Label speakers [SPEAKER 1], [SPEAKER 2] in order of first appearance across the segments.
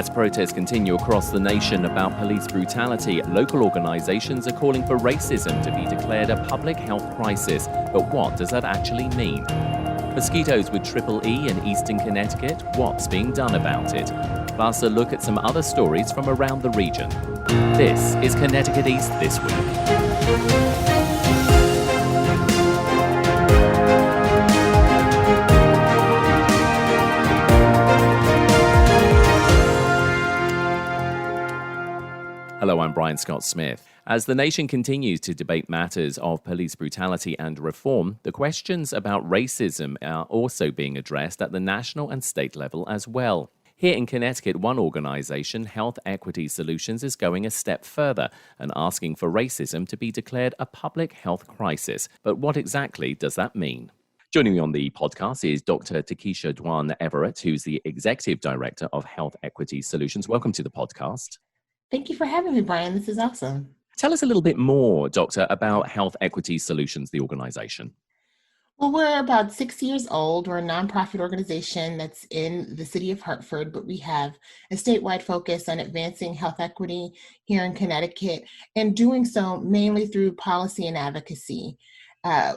[SPEAKER 1] As protests continue across the nation about police brutality, local organizations are calling for racism to be declared a public health crisis. But what does that actually mean? Mosquitoes with triple E in Eastern Connecticut, what's being done about it? Plus a look at some other stories from around the region. This is Connecticut East This Week. Hello, I'm Brian Scott Smith. As the nation continues to debate matters of police brutality and reform, the questions about racism are also being addressed at the national and state level as well. Here in Connecticut, one organization, Health Equity Solutions, is going a step further and asking for racism to be declared a public health crisis. But what exactly does that mean? Joining me on the podcast is Dr Tekisha Everette, who's the Executive Director of Health Equity Solutions. Welcome to the podcast.
[SPEAKER 2] Thank you for having me, Brian. This is awesome.
[SPEAKER 1] Tell us a little bit more, Doctor, about Health Equity Solutions, the organization.
[SPEAKER 2] Well, we're about 6 years old. We're a nonprofit organization that's in the city of Hartford, but we have a statewide focus on advancing health equity here in Connecticut and doing so mainly through policy and advocacy.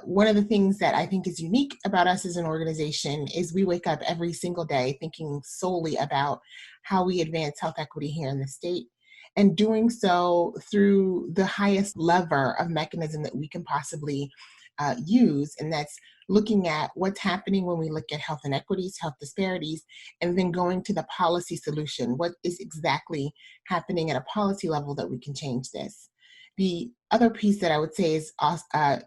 [SPEAKER 2] One of the things that I think is unique about us as an organization is we wake up every single day thinking solely about how we advance health equity here in the state, and doing so through the highest lever of mechanism that we can possibly use, and that's looking at what's happening when we look at health inequities, health disparities, and then going to the policy solution. What is exactly happening at a policy level that we can change this? The other piece that I would say is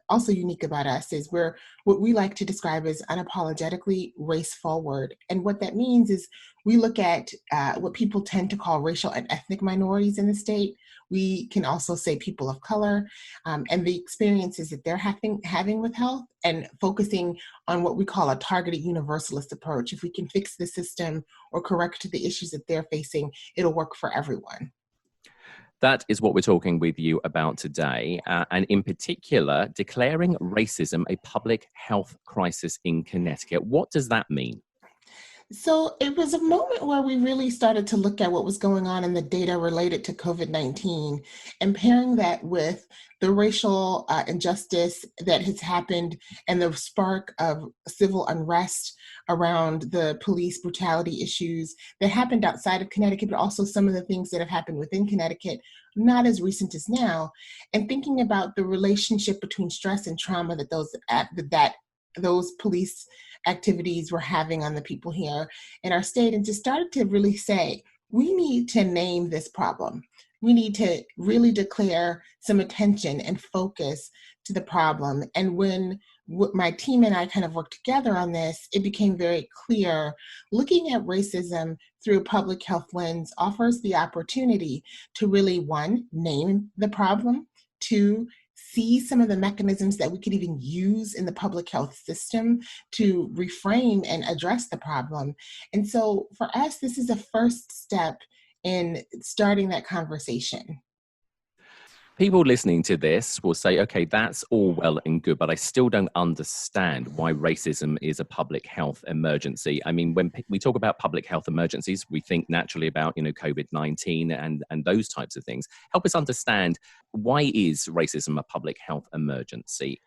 [SPEAKER 2] also unique about us is we're what we like to describe as unapologetically race forward. And what that means is we look at what people tend to call racial and ethnic minorities in the state. We can also say people of color and the experiences that they're having with health, and focusing on what we call a targeted universalist approach. If we can fix the system or correct the issues that they're facing, it'll work for everyone.
[SPEAKER 1] That is what we're talking with you about today, and in particular, declaring racism a public health crisis in Connecticut. What does that mean?
[SPEAKER 2] So it was a moment where we really started to look at what was going on in the data related to COVID-19 and pairing that with the racial injustice that has happened and the spark of civil unrest around the police brutality issues that happened outside of Connecticut, but also some of the things that have happened within Connecticut, not as recent as now, and thinking about the relationship between stress and trauma that those police activities were having on the people here in our state, and just started to really say, we need to name this problem. We need to really declare some attention and focus to the problem. And when my team and I kind of worked together on this, it became very clear looking at racism through a public health lens offers the opportunity to really, one, name the problem, two, see some of the mechanisms that we could even use in the public health system to reframe and address the problem. And so for us, this is a first step in starting that conversation.
[SPEAKER 1] People listening to this will say, okay, that's all well and good, but I still don't understand why racism is a public health emergency. I mean, when we talk about public health emergencies, we think naturally about, COVID-19 and those types of things. Help us understand, why is racism a public health emergency?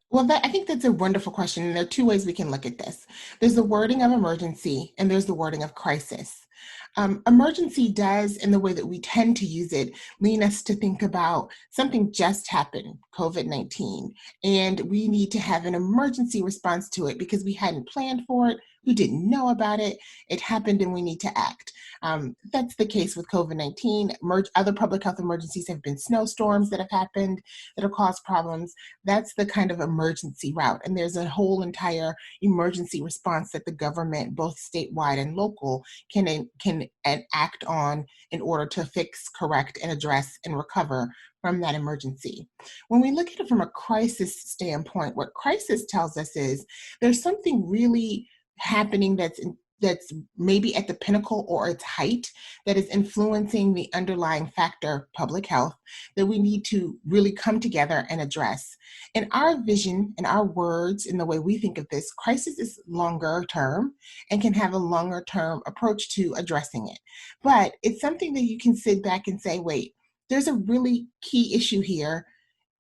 [SPEAKER 2] Well, I think that's a wonderful question. And there are two ways we can look at this. There's the wording of emergency and there's the wording of crisis. Emergency does, in the way that we tend to use it, lean us to think about something just happened, COVID-19, and we need to have an emergency response to it because we hadn't planned for it, we didn't know about it, it happened and we need to act. That's the case with COVID-19. Other public health emergencies have been snowstorms that have happened that have caused problems. That's the kind of emergency route. And there's a whole entire emergency response that the government, both statewide and local, can act on in order to fix, correct, and address and recover from that emergency. When we look at it from a crisis standpoint, what crisis tells us is there's something really happening that's that's maybe at the pinnacle or its height that is influencing the underlying factor, public health, that we need to really come together and address. In our vision, in our words, in the way we think of this, crisis is longer term and can have a longer term approach to addressing it. But it's something that you can sit back and say, wait, there's a really key issue here.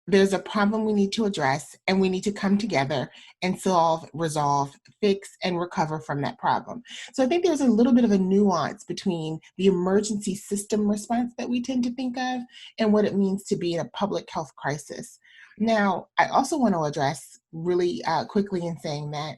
[SPEAKER 2] There's a problem we need to address, and we need to come together and solve, resolve, fix, and recover from that problem. So I think there's a little bit of a nuance between the emergency system response that we tend to think of and what it means to be in a public health crisis. Now, I also want to address really quickly in saying that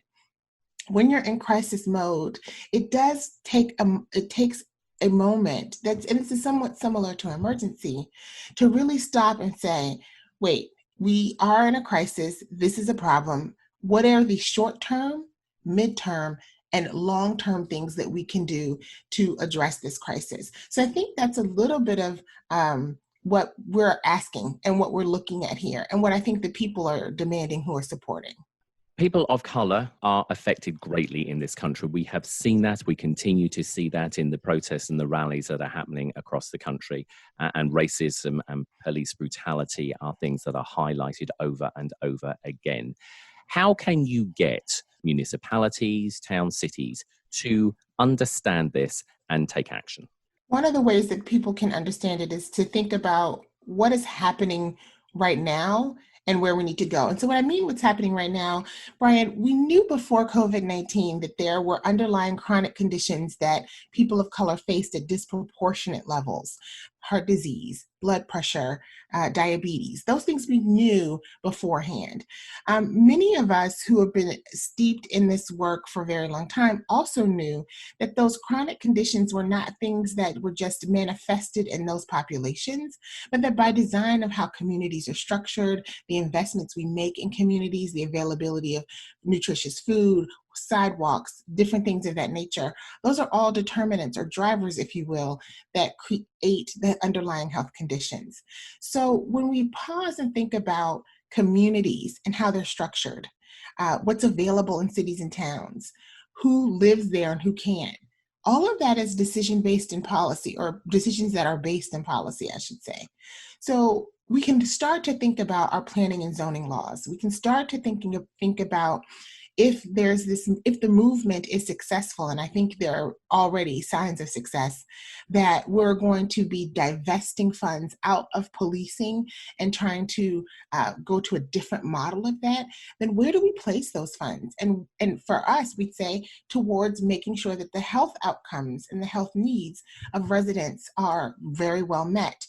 [SPEAKER 2] when you're in crisis mode, it takes a moment and it's somewhat similar to emergency, to really stop and say, wait, we are in a crisis. This is a problem. What are the short term, midterm, and long term things that we can do to address this crisis? So I think that's a little bit of what we're asking and what we're looking at here, and what I think the people are demanding who are supporting.
[SPEAKER 1] People of colour are affected greatly in this country. We have seen that. We continue to see that in the protests and the rallies that are happening across the country. And racism and police brutality are things that are highlighted over and over again. How can you get municipalities, towns, cities to understand this and take action?
[SPEAKER 2] One of the ways that people can understand it is to think about what is happening right now and where we need to go. And so what I mean what's happening right now, Brian, we knew before COVID-19 that there were underlying chronic conditions that people of color faced at disproportionate levels: heart disease, blood pressure, diabetes. Those things we knew beforehand. Many of us who have been steeped in this work for a very long time also knew that those chronic conditions were not things that were just manifested in those populations, but that by design of how communities are structured, the investments we make in communities, the availability of nutritious food, sidewalks, different things of that nature, those are all determinants or drivers, if you will, that create the underlying health conditions. So when we pause and think about communities and how they're structured, what's available in cities and towns, who lives there and who can't, all of that is decision based in policy, or decisions that are based in policy, I should say. So we can start to think about our planning and zoning laws. We can start to think about if the movement is successful, and I think there are already signs of success, that we're going to be divesting funds out of policing and trying to go to a different model of that, then where do we place those funds? And for us, we'd say towards making sure that the health outcomes and the health needs of residents are very well met,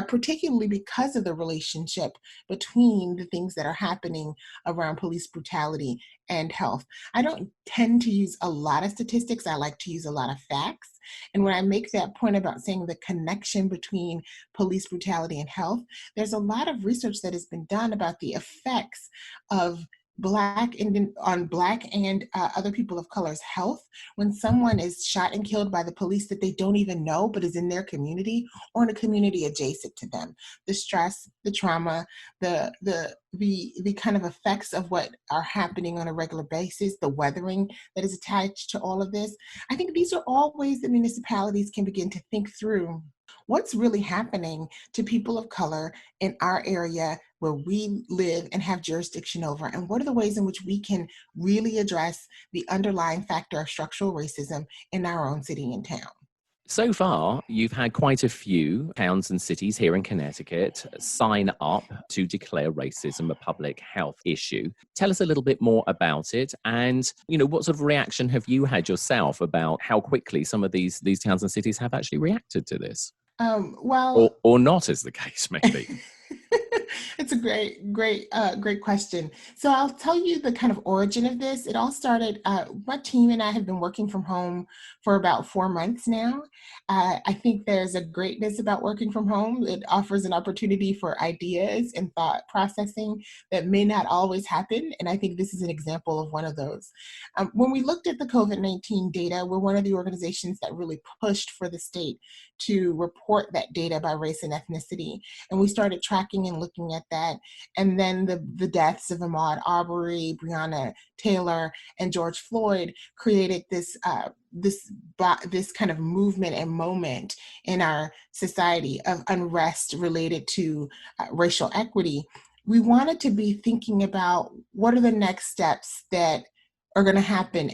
[SPEAKER 2] particularly because of the relationship between the things that are happening around police brutality and health. I don't tend to use a lot of statistics. I like to use a lot of facts. And when I make that point about saying the connection between police brutality and health, there's a lot of research that has been done about the effects of Black and other people of color's health when someone is shot and killed by the police that they don't even know but is in their community or in a community adjacent to them. The stress, the trauma, the kind of effects of what are happening on a regular basis, the weathering that is attached to all of this. I think these are all ways that municipalities can begin to think through what's really happening to people of color in our area where we live and have jurisdiction over, and what are the ways in which we can really address the underlying factor of structural racism in our own city and town.
[SPEAKER 1] So far, you've had quite a few towns and cities here in Connecticut sign up to declare racism a public health issue. Tell us a little bit more about it, and what sort of reaction have you had yourself about how quickly some of these towns and cities have actually reacted to this?
[SPEAKER 2] Well,
[SPEAKER 1] or not, as the case may be.
[SPEAKER 2] It's a great question. So I'll tell you the kind of origin of this. It all started, my team and I have been working from home for about 4 months now. I think there's a greatness about working from home. It offers an opportunity for ideas and thought processing that may not always happen. And I think this is an example of one of those. When we looked at the COVID-19 data, we're one of the organizations that really pushed for the state to report that data by race and ethnicity. And we started tracking and and looking at that. And then the deaths of Ahmaud Arbery, Breonna Taylor, and George Floyd created this kind of movement and moment in our society of unrest related to racial equity. We wanted to be thinking about what are the next steps that are going to happen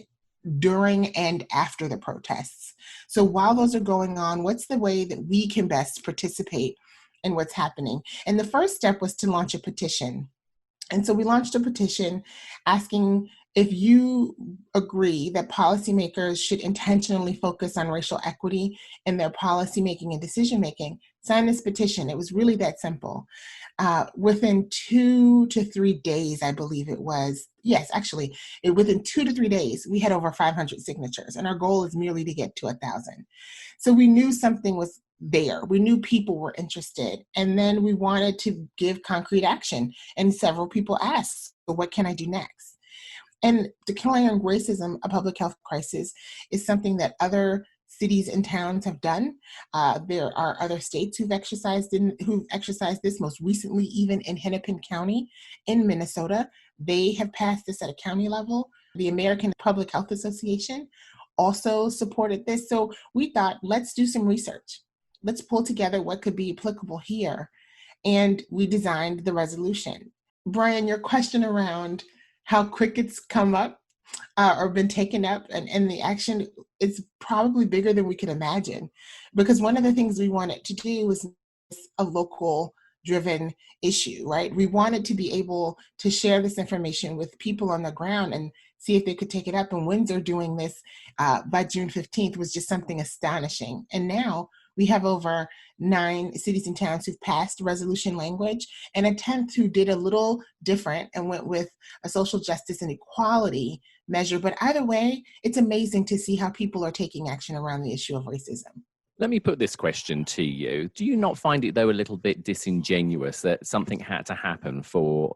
[SPEAKER 2] during and after the protests. So while those are going on, what's the way that we can best participate in what's happening? And the first step was to launch a petition. And so we launched a petition asking if you agree that policymakers should intentionally focus on racial equity in their policymaking and decision making, sign this petition. It was really that simple. Within 2 to 3 days, I believe it was. Yes, actually, within 2 to 3 days, we had over 500 signatures, and our goal is merely to get to 1,000. So we knew something was there. We knew people were interested, and then we wanted to give concrete action. And several people asked, "So what can I do next?" And declaring racism a public health crisis is something that other cities and towns have done. There are other states who've exercised this. Most recently, even in Hennepin County in Minnesota, they have passed this at a county level. The American Public Health Association also supported this. So we thought, let's do some research. Let's pull together what could be applicable here. And we designed the resolution. Brian, your question around how quick it's come up or been taken up, and the action is probably bigger than we can imagine. Because one of the things we wanted to do was a local driven issue, right? We wanted to be able to share this information with people on the ground and see if they could take it up. And Windsor doing this by June 15th was just something astonishing. And now we have over 9 cities and towns who've passed resolution language, and a 10th who did a little different and went with a social justice and equality measure. But either way, it's amazing to see how people are taking action around the issue of racism.
[SPEAKER 1] Let me put this question to you. Do you not find it, though, a little bit disingenuous that something had to happen for,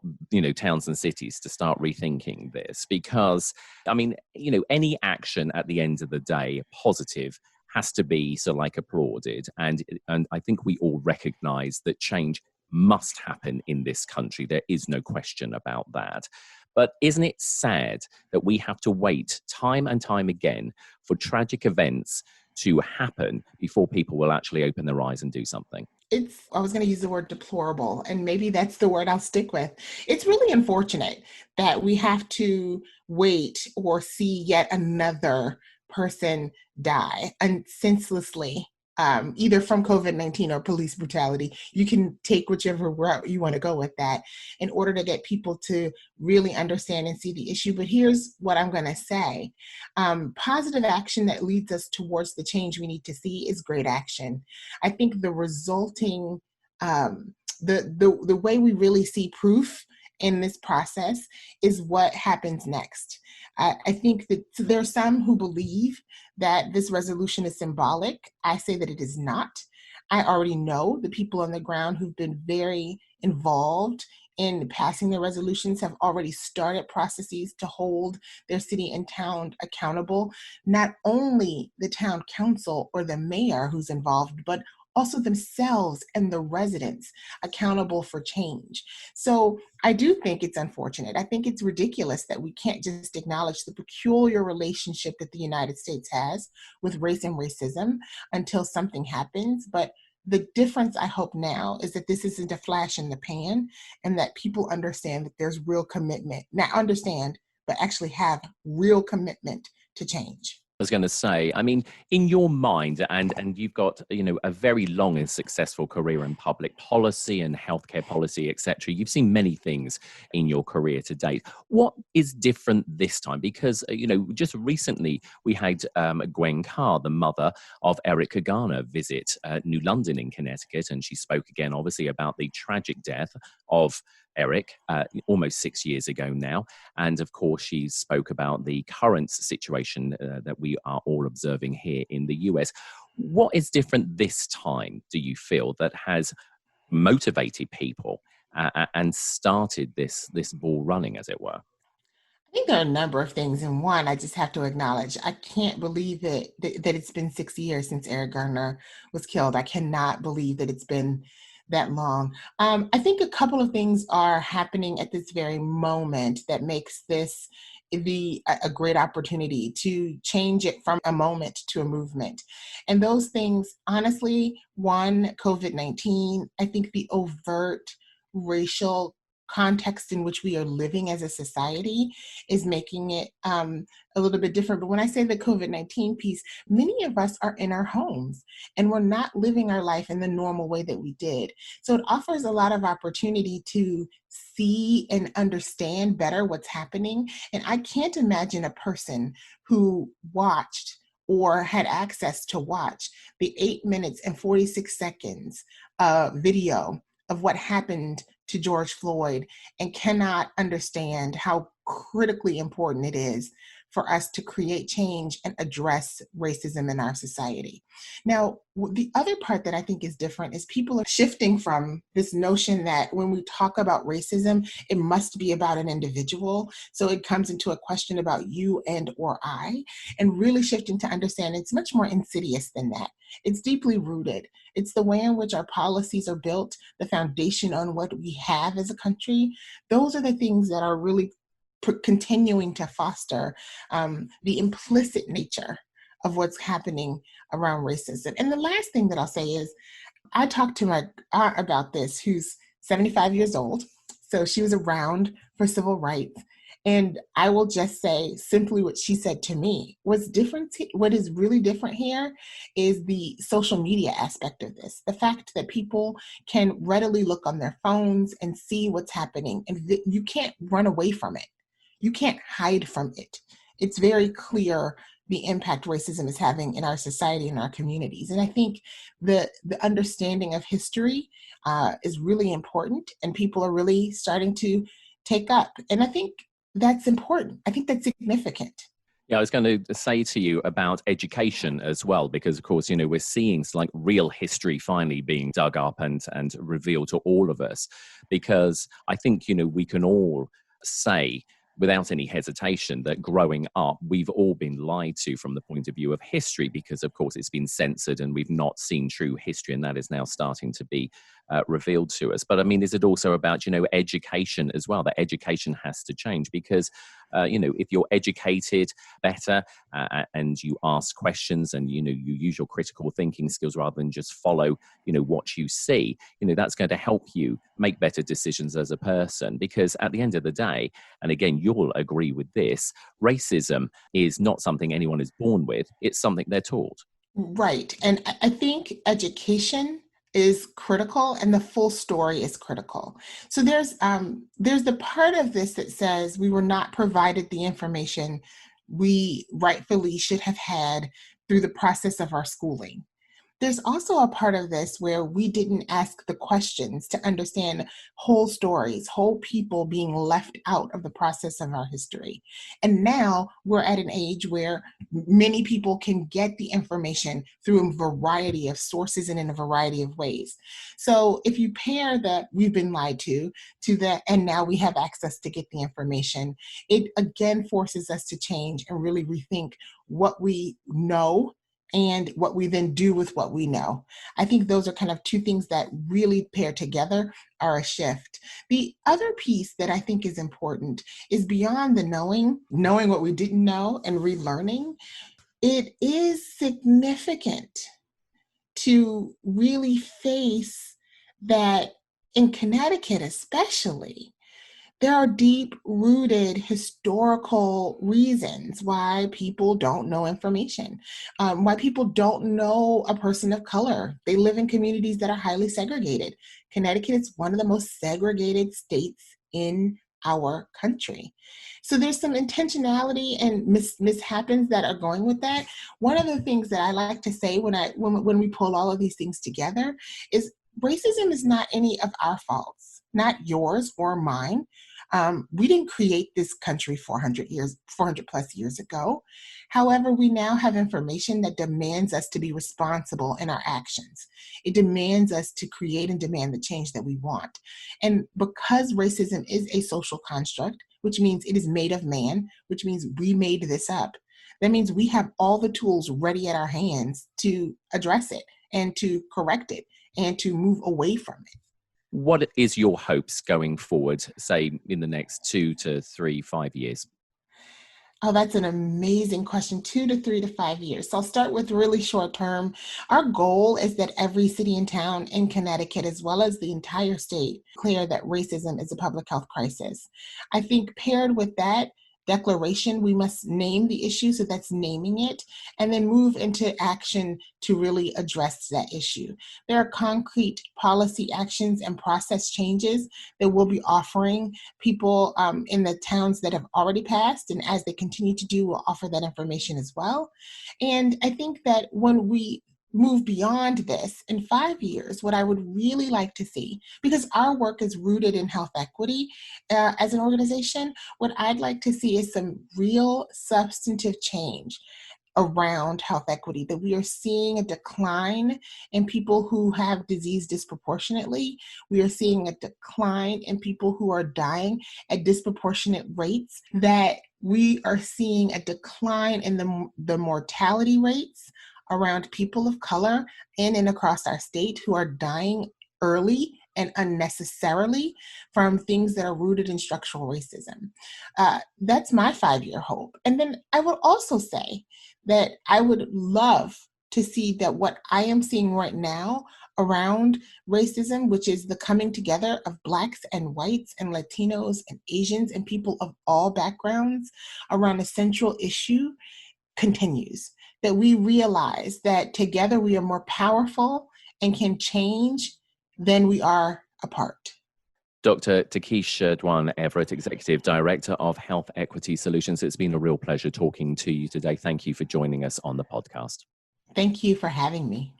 [SPEAKER 1] towns and cities to start rethinking this? Because, any action at the end of the day, positive, has to be sort of like applauded. And I think we all recognize that change must happen in this country. There is no question about that. But isn't it sad that we have to wait time and time again for tragic events to happen before people will actually open their eyes and do something?
[SPEAKER 2] I was going to use the word deplorable, and maybe that's the word I'll stick with. It's really unfortunate that we have to wait or see yet another person die and senselessly, either from COVID-19 or police brutality. You can take whichever route you want to go with that in order to get people to really understand and see the issue. But here's what I'm going to say. Positive action that leads us towards the change we need to see is great action. I think the resulting, the way we really see proof in this process is what happens next. I think that there are some who believe that this resolution is symbolic. I say that it is not. I already know the people on the ground who've been very involved in passing the resolutions have already started processes to hold their city and town accountable, not only the town council or the mayor who's involved, but also themselves and the residents accountable for change. So I do think it's unfortunate. I think it's ridiculous that we can't just acknowledge the peculiar relationship that the United States has with race and racism until something happens. But the difference, I hope now, is that this isn't a flash in the pan and that people understand that there's real commitment. Not understand, but actually have real commitment to change.
[SPEAKER 1] I was going to say, in your mind, and you've got, a very long and successful career in public policy and healthcare policy, etc. You've seen many things in your career to date. What is different this time? Because, just recently we had Gwen Carr, the mother of Eric Garner, visit New London in Connecticut, and she spoke again, obviously, about the tragic death of Eric almost 6 years ago now. And of course, she spoke about the current situation that we are all observing here in the US. What is different this time, do you feel, that has motivated people and started this ball running, as it were?
[SPEAKER 2] I think there are a number of things. And one, I just have to acknowledge, I can't believe that it's been 6 years since Eric Garner was killed. I cannot believe that it's been that long. I think a couple of things are happening at this very moment that makes this a great opportunity to change it from a moment to a movement. And those things, honestly, one, COVID-19, I think the overt racial context in which we are living as a society is making it a little bit different. But when I say the COVID-19 piece, many of us are in our homes and we're not living our life in the normal way that we did. So it offers a lot of opportunity to see and understand better what's happening. And I can't imagine a person who watched or had access to watch the 8 minutes and 46 seconds video of what happened to George Floyd and cannot understand how critically important it is for us to create change and address racism in our society. Now, the other part that I think is different is people are shifting from this notion that when we talk about racism, it must be about an individual. So it comes into a question about you and or I, and really shifting to understand it's much more insidious than that. It's deeply rooted. It's the way in which our policies are built, the foundation on what we have as a country. Those are the things that are really continuing to foster the implicit nature of what's happening around racism. And the last thing that I'll say is I talked to my aunt about this, who's 75 years old. So she was around for civil rights. And I will just say simply what she said to me. What's different, what is really different here is the social media aspect of this. The fact that people can readily look on their phones and see what's happening, and you can't run away from it. You can't hide from it. It's very clear the impact racism is having in our society and our communities. And I think the understanding of history is really important, and people are really starting to take up. And I think that's important. I think that's significant.
[SPEAKER 1] Yeah, I was going to say to you about education as well, because of course, we're seeing like real history finally being dug up and revealed to all of us, because I think, we can all say without any hesitation that growing up, we've all been lied to from the point of view of history, because of course it's been censored and we've not seen true history, and that is now starting to be revealed to us. But I mean, is it also about, education as well? That education has to change, because, if you're educated better and you ask questions and, you use your critical thinking skills rather than just follow, what you see, that's going to help you make better decisions as a person. Because at the end of the day, and again, you'll agree with this, racism is not something anyone is born with. It's something they're taught.
[SPEAKER 2] Right. And I think education is critical and the full story is critical. So there's the part of this that says we were not provided the information we rightfully should have had through the process of our schooling. There's also a part of this where we didn't ask the questions to understand whole stories, whole people being left out of the process of our history. And now we're at an age where many people can get the information through a variety of sources and in a variety of ways. So if you pair that we've been lied to that, and now we have access to get the information, it again forces us to change and really rethink what we know and what we then do with what we know. I think those are kind of two things that really pair together are a shift. The other piece that I think is important is beyond the knowing what we didn't know and relearning. It is significant to really face that in Connecticut, especially, there are deep rooted historical reasons why people don't know information, why people don't know a person of color. They live in communities that are highly segregated. Connecticut is one of the most segregated states in our country. So there's some intentionality and mishaps that are going with that. One of the things that I like to say when we pull all of these things together is racism is not any of our faults, not yours or mine. We didn't create this country 400 plus years ago. However, we now have information that demands us to be responsible in our actions. It demands us to create and demand the change that we want. And because racism is a social construct, which means it is made of man, which means we made this up, that means we have all the tools ready at our hands to address it and to correct it and to move away from it.
[SPEAKER 1] What is your hopes going forward, say in the next 2 to 3, 5 years?
[SPEAKER 2] Oh, that's an amazing question. 2 to 3 to 5 years. So I'll start with really short term. Our goal is that every city and town in Connecticut, as well as the entire state, clear that racism is a public health crisis. I think paired with that declaration, we must name the issue. So that's naming it, and then move into action to really address that issue. There are concrete policy actions and process changes that we'll be offering people in the towns that have already passed. And as they continue to do, we'll offer that information as well. And I think that when we move beyond this in 5 years, what I would really like to see, because our work is rooted in health equity as an organization, what I'd like to see is some real substantive change around health equity, that we are seeing a decline in people who have disease disproportionately. We are seeing a decline in people who are dying at disproportionate rates, that we are seeing a decline in the mortality rates around people of color in and across our state who are dying early and unnecessarily from things that are rooted in structural racism. That's my 5-year hope. And then I would also say that I would love to see that what I am seeing right now around racism, which is the coming together of Blacks and whites and Latinos and Asians and people of all backgrounds around a central issue, continues. That we realize that together we are more powerful and can change than we are apart.
[SPEAKER 1] Dr. Tekisha Everette, Executive Director of Health Equity Solutions. It's been a real pleasure talking to you today. Thank you for joining us on the podcast.
[SPEAKER 2] Thank you for having me.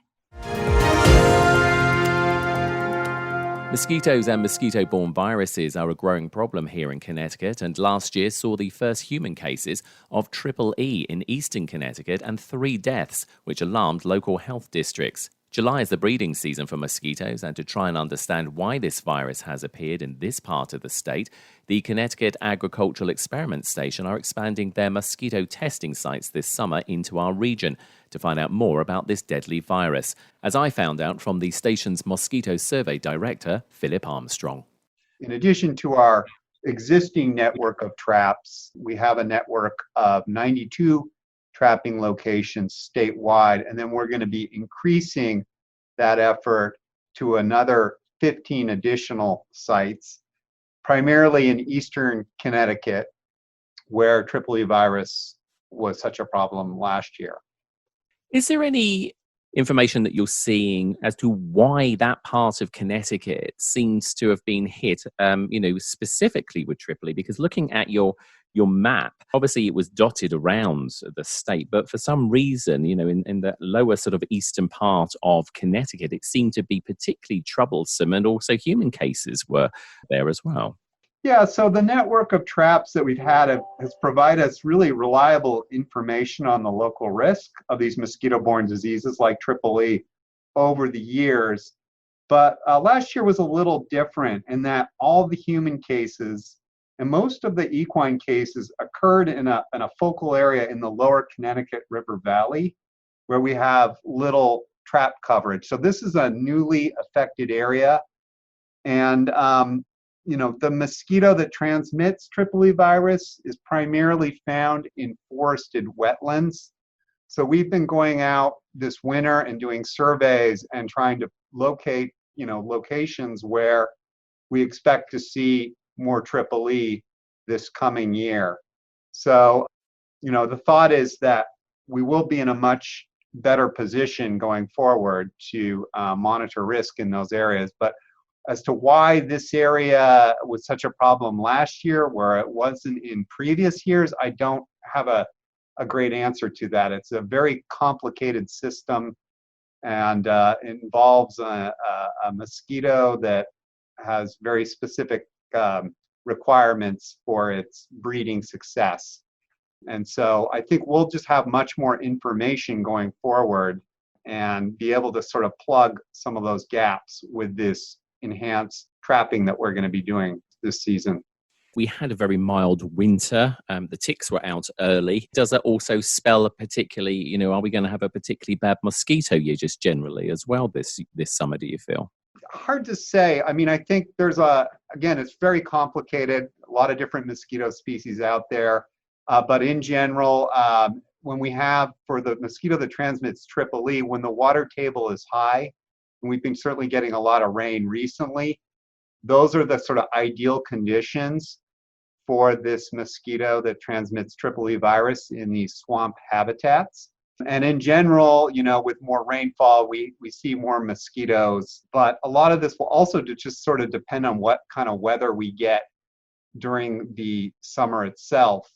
[SPEAKER 1] Mosquitoes and mosquito-borne viruses are a growing problem here in Connecticut, and last year saw the first human cases of Triple E in Eastern Connecticut and 3 deaths, which alarmed local health districts. July is the breeding season for mosquitoes, and to try and understand why this virus has appeared in this part of the state, the Connecticut Agricultural Experiment Station are expanding their mosquito testing sites this summer into our region to find out more about this deadly virus, as I found out from the station's mosquito survey director, Philip Armstong.
[SPEAKER 3] In addition to our existing network of traps, we have a network of 92 trapping locations statewide, and then we're going to be increasing that effort to another 15 additional sites, primarily in Eastern Connecticut, where Triple E virus was such a problem last year.
[SPEAKER 1] Is there any information that you're seeing as to why that part of Connecticut seems to have been hit, specifically with Triple E? Because looking at your map, obviously it was dotted around the state, but for some reason, in the lower sort of eastern part of Connecticut, it seemed to be particularly troublesome, and also human cases were there as well.
[SPEAKER 3] Yeah, so the network of traps that we've had has provided us really reliable information on the local risk of these mosquito-borne diseases like Triple E over the years. But last year was a little different in that all the human cases and most of the equine cases occurred in a focal area in the lower Connecticut River Valley, where we have little trap coverage. So this is a newly affected area. And the mosquito that transmits Triple E virus is primarily found in forested wetlands. So we've been going out this winter and doing surveys and trying to locate, locations where we expect to see more Triple E this coming year. So, the thought is that we will be in a much better position going forward to monitor risk in those areas. But as to why this area was such a problem last year where it wasn't in previous years, I don't have a great answer to that. It's a very complicated system, and it involves a mosquito that has very specific requirements for its breeding success. And so I think we'll just have much more information going forward and be able to sort of plug some of those gaps with this enhanced trapping that we're going to be doing this season.
[SPEAKER 1] We had a very mild winter. The ticks were out early. Does that also spell a particularly, are we going to have a particularly bad mosquito year just generally as well this summer, do you feel?
[SPEAKER 3] hard to say. I mean, I think again, it's very complicated, a lot of different mosquito species out there. But in general, when we have, for the mosquito that transmits triple E, when the water table is high, and we've been certainly getting a lot of rain recently, those are the sort of ideal conditions for this mosquito that transmits triple E virus in these swamp habitats. And in general, with more rainfall, we see more mosquitoes. But a lot of this will also just sort of depend on what kind of weather we get during the summer itself.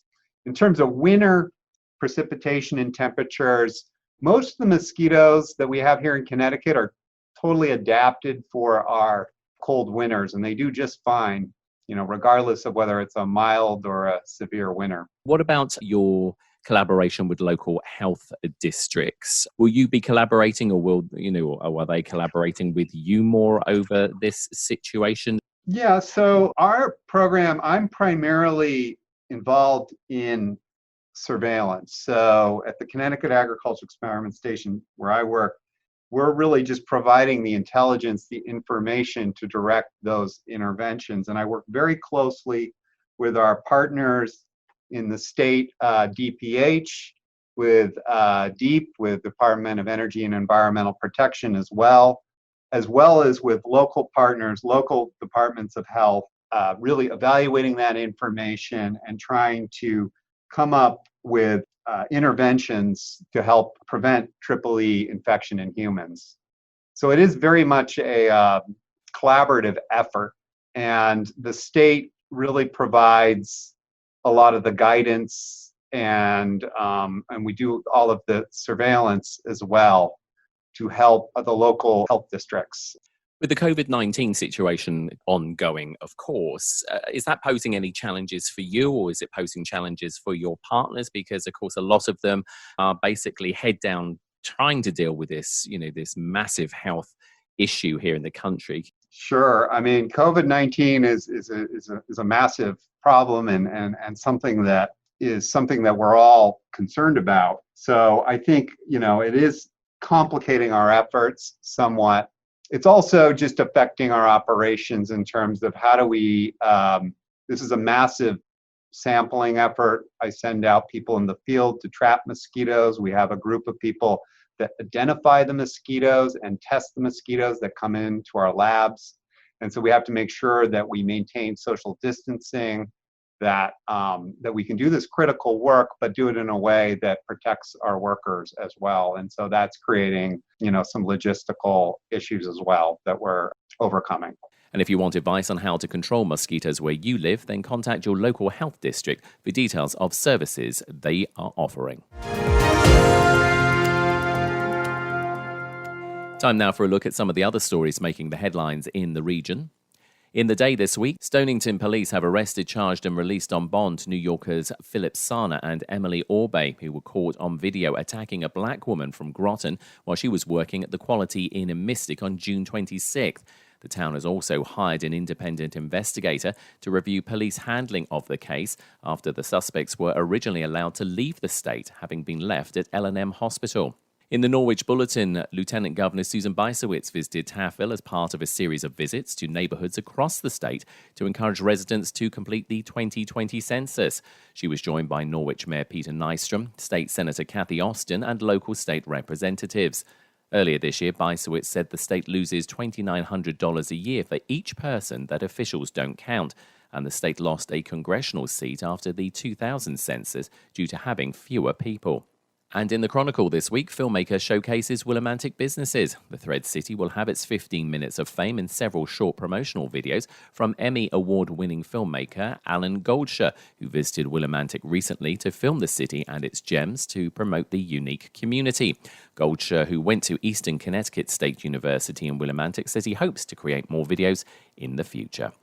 [SPEAKER 3] In terms of winter precipitation and temperatures, most of the mosquitoes that we have here in Connecticut are totally adapted for our cold winters, and they do just fine, regardless of whether it's a mild or a severe winter.
[SPEAKER 1] What about your collaboration with local health districts? Will you be collaborating, or or are they collaborating with you more over this situation?
[SPEAKER 3] Yeah, so our program, I'm primarily involved in surveillance. So at the Connecticut Agricultural Experiment Station where I work, we're really just providing the intelligence, the information to direct those interventions. And I work very closely with our partners in the state, DPH, with DEEP, with Department of Energy and Environmental Protection as well as with local partners, local departments of health, really evaluating that information and trying to come up with interventions to help prevent triple E infection in humans. So it is very much a collaborative effort, and the state really provides a lot of the guidance, and we do all of the surveillance as well to help the local health districts.
[SPEAKER 1] With the COVID-19 situation ongoing, of course, is that posing any challenges for you, or is it posing challenges for your partners? Because, of course, a lot of them are basically head down trying to deal with this, this massive health issue here in the country.
[SPEAKER 3] Sure. I mean, COVID-19 is a massive problem and something that we're all concerned about. So I think, it is complicating our efforts somewhat. It's also just affecting our operations in terms of how do we, this is a massive sampling effort. I send out people in the field to trap mosquitoes. We have a group of people that identify the mosquitoes and test the mosquitoes that come into our labs. And so we have to make sure that we maintain social distancing, that we can do this critical work, but do it in a way that protects our workers as well. And so that's creating, some logistical issues as well that we're overcoming.
[SPEAKER 1] And if you want advice on how to control mosquitoes where you live, then contact your local health district for details of services they are offering. Time now for a look at some of the other stories making the headlines in the region. In the day this week, Stonington police have arrested, charged and released on bond New Yorkers Philip Sana and Emily Orbe, who were caught on video attacking a black woman from Groton while she was working at the Quality Inn in Mystic on June 26th. The town has also hired an independent investigator to review police handling of the case after the suspects were originally allowed to leave the state, having been left at L&M Hospital. In the Norwich Bulletin, Lieutenant Governor Susan Bysowitz visited Taffville as part of a series of visits to neighbourhoods across the state to encourage residents to complete the 2020 census. She was joined by Norwich Mayor Peter Nystrom, State Senator Kathy Austin and local state representatives. Earlier this year, Bysowitz said the state loses $2,900 a year for each person that officials don't count, and the state lost a congressional seat after the 2000 census due to having fewer people. And in the Chronicle this week, filmmaker showcases Willimantic businesses. The Thread City will have its 15 minutes of fame in several short promotional videos from Emmy Award-winning filmmaker Alan Goldsher, who visited Willimantic recently to film the city and its gems to promote the unique community. Goldsher, who went to Eastern Connecticut State University in Willimantic, says he hopes to create more videos in the future.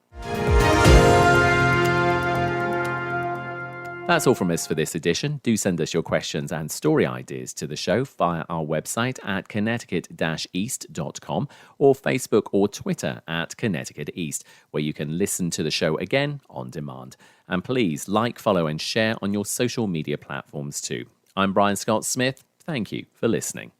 [SPEAKER 1] That's all from us for this edition. Do send us your questions and story ideas to the show via our website at connecticut-east.com or Facebook or Twitter at Connecticut East, where you can listen to the show again on demand. And please like, follow and share on your social media platforms too. I'm Brian Scott Smith. Thank you for listening.